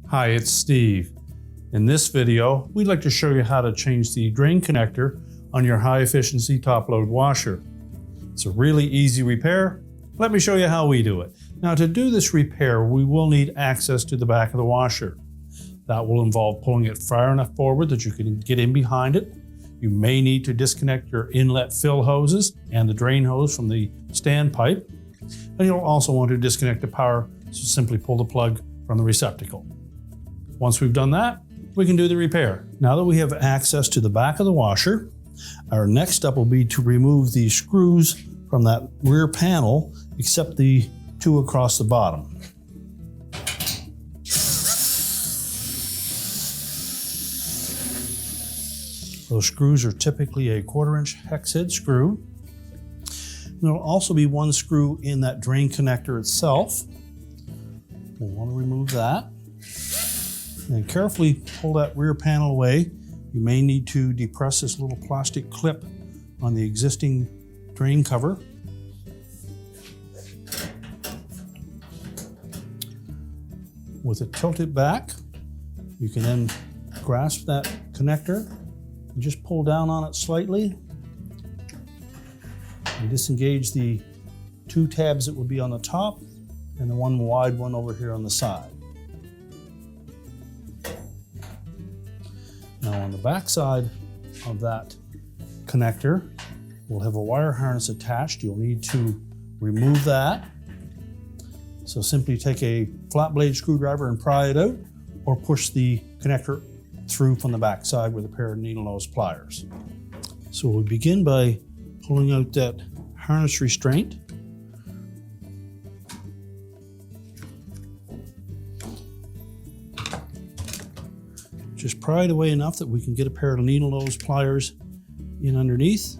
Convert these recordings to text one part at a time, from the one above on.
Hi, it's Steve. In this video, we'd like to show you how to change the drain connector on your high-efficiency top-load washer. It's a really easy repair. Let me show you how we do it. Now, to do this repair, we will need access to the back of the washer. That will involve pulling it far enough forward that you can get in behind it. You may need to disconnect your inlet fill hoses and the drain hose from the standpipe. And you'll also want to disconnect the power, so simply pull the plug from the receptacle. Once we've done that, we can do the repair. Now that we have access to the back of the washer, our next step will be to remove the screws from that rear panel, except the two across the bottom. Those screws are typically a 1/4-inch hex head screw. There'll also be one screw in that drain connector itself. We'll want to remove that. And carefully pull that rear panel away. You may need to depress this little plastic clip on the existing drain cover. With it tilted back, you can then grasp that connector and just pull down on it slightly and disengage the two tabs that would be on the top and the one wide one over here on the side. Now on the back side of that connector, we'll have a wire harness attached. You'll need to remove that. So simply take a flat blade screwdriver and pry it out, or push the connector through from the back side with a pair of needle nose pliers. So we'll begin by pulling out that harness restraint. Just pry it away enough that we can get a pair of needle nose pliers in underneath.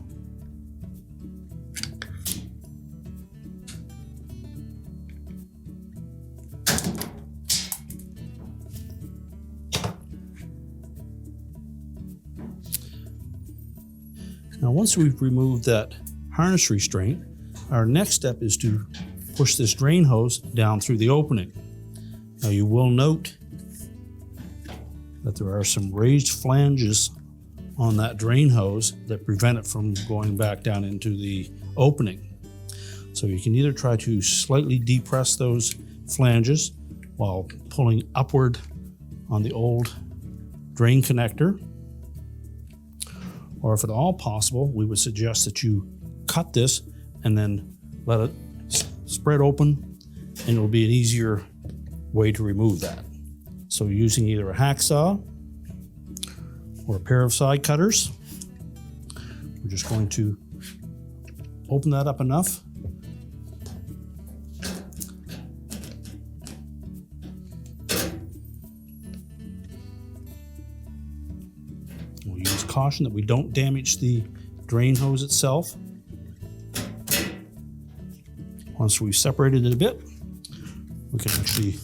Now, once we've removed that harness restraint, our next step is to push this drain hose down through the opening. Now, you will note that there are some raised flanges on that drain hose that prevent it from going back down into the opening. So you can either try to slightly depress those flanges while pulling upward on the old drain connector, or if at all possible, we would suggest that you cut this and then let it spread open, and it'll be an easier way to remove that. So using either a hacksaw or a pair of side cutters, we're just going to open that up enough. We'll use caution that we don't damage the drain hose itself. Once we've separated it a bit, we can actually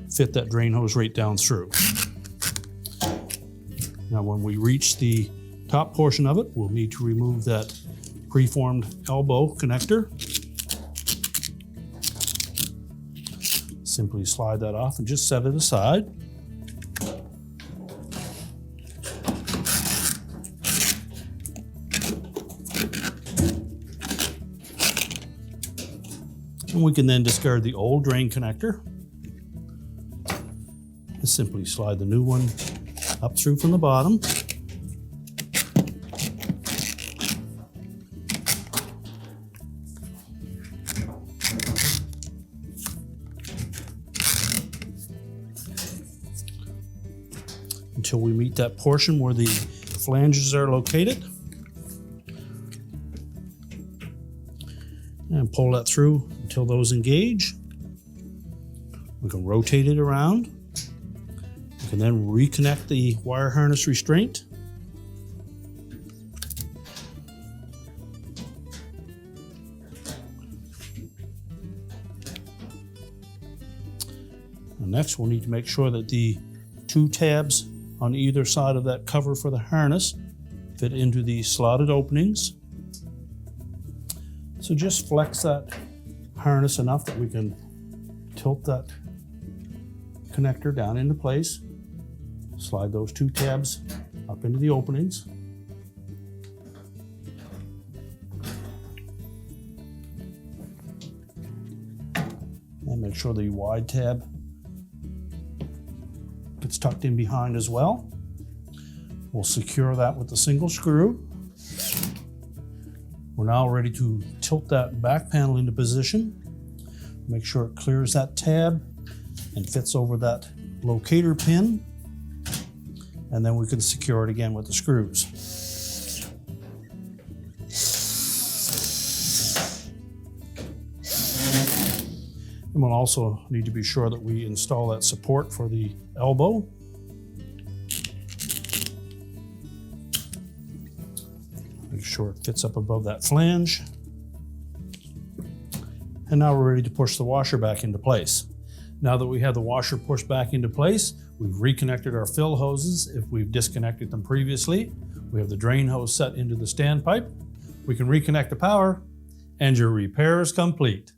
fit that drain hose right down through. Now, when we reach the top portion of it, we'll need to remove that preformed elbow connector. Simply slide that off and just set it aside. And we can then discard the old drain connector. Simply slide the new one up through from the bottom. Until we meet that portion where the flanges are located. And pull that through until those engage. We can rotate it around. We can then reconnect the wire harness restraint. And next, we'll need to make sure that the two tabs on either side of that cover for the harness fit into the slotted openings. So just flex that harness enough that we can tilt that connector down into place. Slide those two tabs up into the openings. And make sure the wide tab gets tucked in behind as well. We'll secure that with the single screw. We're now ready to tilt that back panel into position. Make sure it clears that tab and fits over that locator pin. And then we can secure it again with the screws. And we'll also need to be sure that we install that support for the elbow. Make sure it fits up above that flange. And now we're ready to push the washer back into place. Now that we have the washer pushed back into place, we've reconnected our fill hoses if we've disconnected them previously. We have the drain hose set into the standpipe. We can reconnect the power, and your repair is complete.